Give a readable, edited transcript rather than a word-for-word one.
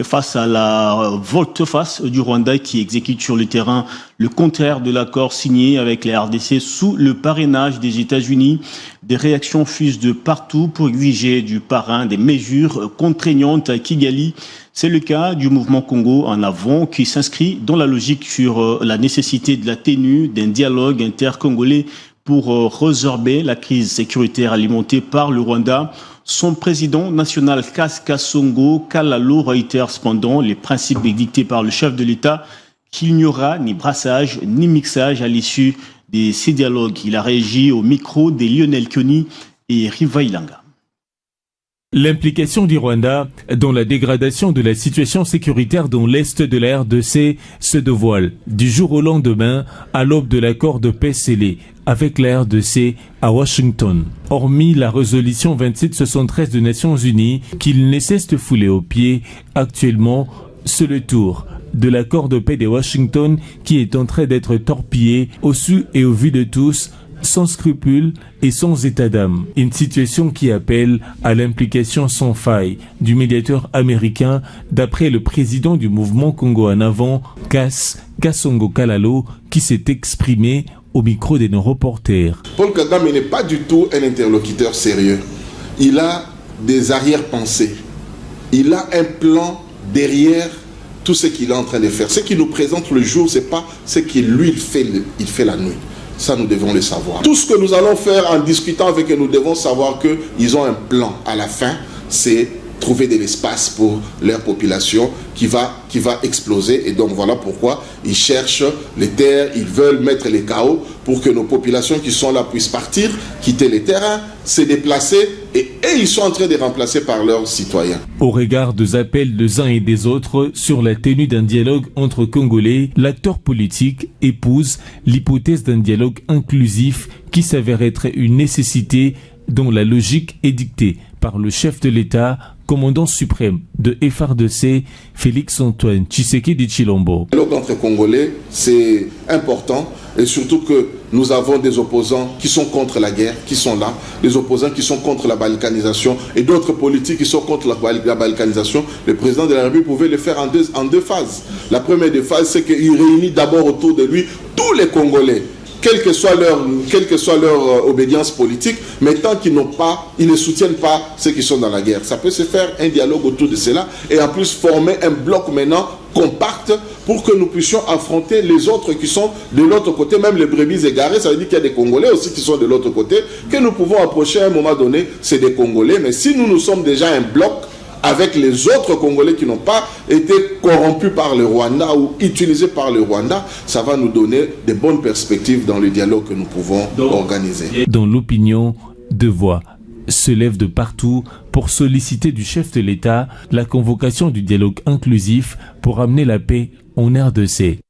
face à la volte-face du Rwanda qui exécute sur le terrain le contraire de l'accord signé avec la RDC sous le parrainage des États-Unis. Des réactions fusent de partout pour exiger du parrain des mesures contraignantes à Kigali. C'est le cas du mouvement Congo en avant qui s'inscrit dans la logique sur la nécessité de la tenue d'un dialogue intercongolais pour résorber la crise sécuritaire alimentée par le Rwanda. Son président national Kasongo Kalalo réitère cependant les principes dictés par le chef de l'État qu'il n'y aura ni brassage ni mixage à l'issue de ces dialogues. Il a réagi au micro de Lionel Kioni et Riva Ilanga. L'implication du Rwanda dans la dégradation de la situation sécuritaire dans l'est de la RDC se dévoile du jour au lendemain à l'aube de l'accord de paix scellé avec la RDC à Washington. Hormis la résolution 2773 des Nations Unies qu'il ne cesse de fouler aux pieds, actuellement, c'est le tour de l'accord de paix de Washington qui est en train d'être torpillé au su et au vu de tous, sans scrupules et sans état d'âme. Une situation qui appelle à l'implication sans faille du médiateur américain, d'après le président du mouvement Congo en avant, Kasongo Kalalo, qui s'est exprimé au micro de nos reporters. Paul Kagame n'est pas du tout un interlocuteur sérieux. Il a des arrière-pensées. Il a un plan derrière tout ce qu'il est en train de faire. Ce qu'il nous présente le jour, ce n'est pas ce qu'il lui il fait la nuit. Ça, nous devons le savoir. Tout ce que nous allons faire en discutant avec eux, nous devons savoir qu'ils ont un plan. À la fin, c'est trouver de l'espace pour leur population qui va exploser. Et donc, voilà pourquoi ils cherchent les terres, ils veulent mettre les chaos pour que nos populations qui sont là puissent partir, quitter les terrains, se déplacer. Et ils sont en train de remplacer par leurs citoyens. Au regard des appels des uns et des autres sur la tenue d'un dialogue entre Congolais, l'acteur politique épouse l'hypothèse d'un dialogue inclusif qui s'avère être une nécessité dont la logique est dictée par le chef de l'État, commandant suprême de FARDC, Félix-Antoine Tshisekedi Tshilombo. Le dialogue entre Congolais, c'est important, et surtout que nous avons des opposants qui sont contre la guerre, qui sont là, des opposants qui sont contre la balkanisation, et d'autres politiques qui sont contre la balkanisation. Le président de la République pouvait le faire en deux phases. La première des phases, c'est qu'il réunit d'abord autour de lui tous les Congolais, quelle que soit leur obédience politique, mais tant qu'ils ne soutiennent pas ceux qui sont dans la guerre. Ça peut se faire un dialogue autour de cela et en plus former un bloc maintenant compact pour que nous puissions affronter les autres qui sont de l'autre côté, même les brebis égarées. Ça veut dire qu'il y a des Congolais aussi qui sont de l'autre côté, que nous pouvons approcher à un moment donné, c'est des Congolais. Mais si nous sommes déjà un bloc avec les autres Congolais qui n'ont pas été corrompus par le Rwanda ou utilisés par le Rwanda, ça va nous donner de bonnes perspectives dans le dialogue que nous pouvons organiser. Dans l'opinion, deux voix se lèvent de partout pour solliciter du chef de l'État la convocation du dialogue inclusif pour amener la paix en RDC.